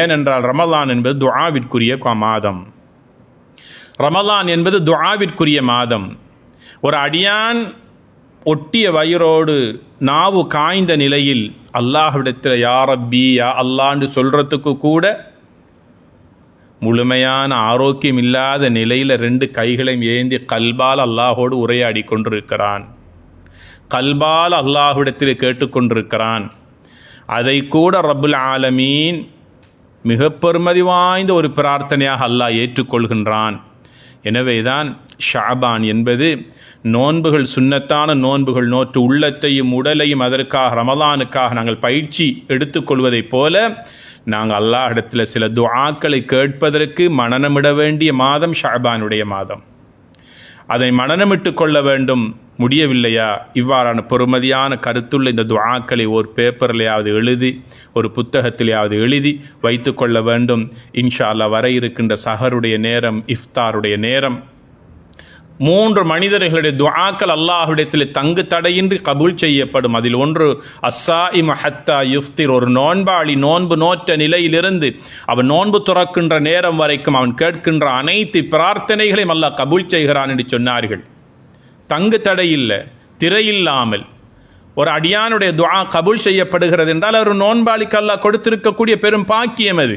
ஏனென்றால் ரமலான் என்பது துஆவிற்குரிய மாதம். ரமலான் என்பது துஆவிற்குரிய மாதம். ஒரு அடியான் ஒட்டிய வயிறோடு நாவு காய்ந்த நிலையில் அல்லாஹ்விடத்தில் யா ரப்பி யா அல்லான்னு சொல்கிறதுக்கு கூட முழுமையான ஆரோக்கியம் இல்லாத நிலையில் 2 கைகளையும் ஏந்தி கல்பால் அல்லாஹோடு உரையாடி கொண்டிருக்கிறான். கல்பால் அல்லாஹ்விடத்தில் கேட்டுக்கொண்டிருக்கிறான். அதை கூட ரப்புல் ஆலமீன் மிக பெருமதி வாய்ந்த ஒரு பிரார்த்தனையாக அல்லாஹ் ஏற்றுக்கொள்கின்றான். எனவேதான் ஷாபான் என்பது நோன்புகள், சுன்னத்தான நோன்புகள் நோற்று உள்ளத்தையும் உடலையும் அதற்காக ரமலானுக்காக நாங்கள் பயிற்சி எடுத்துக்கொள்வதைப் போல நாங்கள் அல்லாஹ்விடத்தில் சில துஆக்களை கேட்பதற்கு மனனமிட வேண்டிய மாதம் ஷாபானுடைய மாதம். அதை மனனமிட்டு கொள்ள வேண்டும். முடியவில்லையா, இவ்வாறான பொறுமதியான கருத்துள்ள இந்த துஆக்களை ஒரு பேப்பர்லையாவது எழுதி, ஒரு புத்தகத்திலேயாவது எழுதி வைத்து கொள்ள வேண்டும். இன்ஷா அல்லாஹ் வர இருக்கின்ற சஹருடைய நேரம், இஃப்தாருடைய நேரம், 3 மனிதர்களுடைய துஆக்கள் அல்லாஹ்விடத்தில் தங்கு தடையின்றி கபூல் செய்யப்படும். அதில் ஒன்று அஸ்ஸாயிமு ஹத்தா யுஃப்திர், ஒரு நோன்பாளி நோன்பு நோற்ற நிலையிலிருந்து அவன் நோன்பு துறக்கின்ற நேரம் வரைக்கும் அவன் கேட்கின்ற அனைத்து பிரார்த்தனைகளையும் அல்லாஹ் கபூல் செய்கிறான் என்று சொன்னார்கள். தங்கு தடை இல்லை, திரையில்லாமல் ஒரு அடியானுடைய துஆ கபூல் செய்யப்படுகிறது என்றால் அவர் நோன்பாளிக்கு அல்லாஹ் கொடுத்திருக்கக்கூடிய பெரும் பாக்கியம் அது.